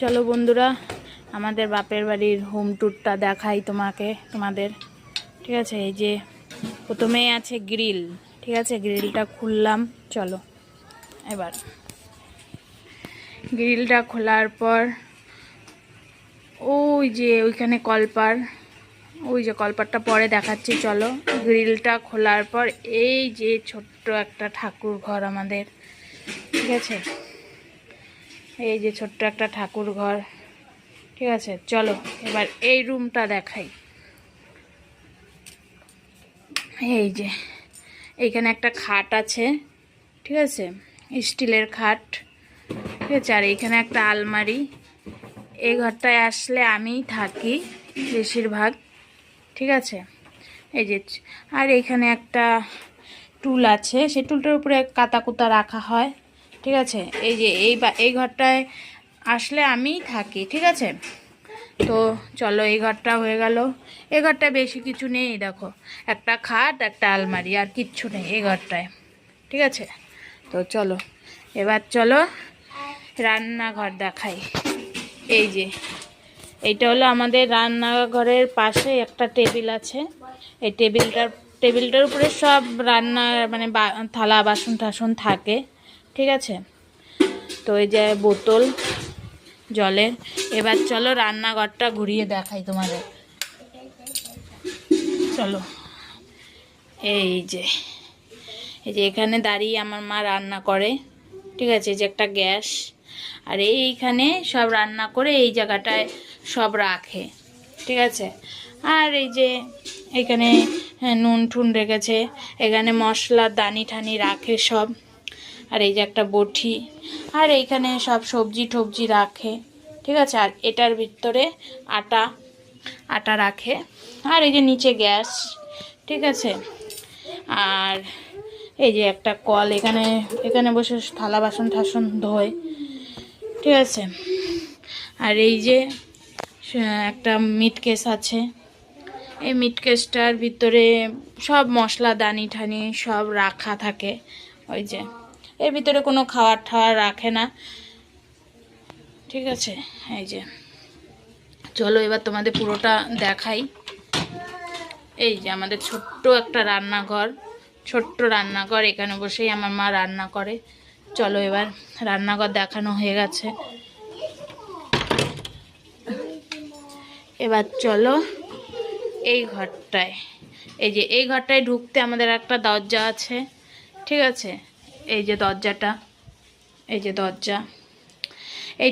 চলো বন্ধুরা, আমাদের বাপের বাড়ির হোম ট্যুরটা দেখাই তোমাদের। ঠিক আছে, এই যে প্রথমেই আছে গ্রিল। ঠিক আছে, গ্রিলটা খুললাম। চলো এবার গ্রিলটা খোলার পর ওই যে ওইখানে কলপার, ওই যে কলপারটা পরে দেখাচ্ছি। চলো, গ্রিলটা খোলার পর এই যে ছোট্ট একটা ঠাকুর ঘর আমাদের। ঠিক আছে, এই যে ছোট্ট একটা ঠাকুর ঘর। ঠিক আছে, চলো এবার এই রুমটা দেখাই। এই যে এইখানে একটা খাট আছে। ঠিক আছে, স্টিলের খাট। ঠিক আছে, আর এইখানে একটা আলমারি। এই ঘরটায় আসলে আমিই থাকি বেশিরভাগ। ঠিক আছে, এই যে, আর এইখানে একটা টুল আছে, সেই টুলটার উপরে কাতা কুতা রাখা হয়। ঠিক আছে, এই যে এই ঘরটায় আসলে আমিই থাকি। ঠিক আছে, তো চলো এই ঘরটা হয়ে গেল। এই ঘরটায় বেশি কিছু নেই, দেখো একটা খাট, একটা আলমারি, আর কিচ্ছু নেই এই ঘরটায়। ঠিক আছে, তো চলো এবার চলো রান্নাঘর দেখাই। এই যে এইটা হলো আমাদের রান্নাঘরের পাশে একটা টেবিল আছে। এই টেবিলটার উপরে সব রান্নার মানে থালা বাসন টাসন থাকে। ঠিক আছে, তো এই যে বোতল জলের। এবার চলো রান্নাঘরটা ঘুরিয়ে দেখাই তোমাদের। চলো, এই যে এখানে দাঁড়িয়ে আমার মা রান্না করে। ঠিক আছে, এই যে একটা গ্যাস, আর এইখানে সব রান্না করে এই জায়গাটায় সব রাখে। ঠিক আছে, আর এই যে এখানে নুন ঠুন রেখেছে, এখানে মশলার দানি ঠানি রাখে সব। আর এই যে একটা বটি, আর এইখানে সব সবজি টবজি রাখে। ঠিক আছে, আর এটার ভিতরে আটা রাখে। আর এই যে নিচে গ্যাস। ঠিক আছে, আর এই যে একটা কল, এখানে বসে থালা বাসন টাসন ধোয়। ঠিক আছে, আর এই যে একটা মিট কেস আছে। এই মিট কেসটার ভিতরে সব মশলা দানি ঠানি সব রাখা থাকে। ওই যে এর ভিতরে কোনো খাবার ঠাওয়ার রাখে না। ঠিক আছে, এই যে চলো এবার তোমাদের পুরোটা দেখাই। এই যে আমাদের ছোট্ট একটা রান্নাঘর, এখানে বসেই আমার মা রান্না করে। চলো এবার রান্নাঘর দেখানো হয়ে গেছে। এবার চলো এই ঘরটায়। এই ঘরটায় ঢুকতে আমাদের একটা দরজা আছে। ঠিক আছে, এই যে দরজাটা, এই যে দরজা, এই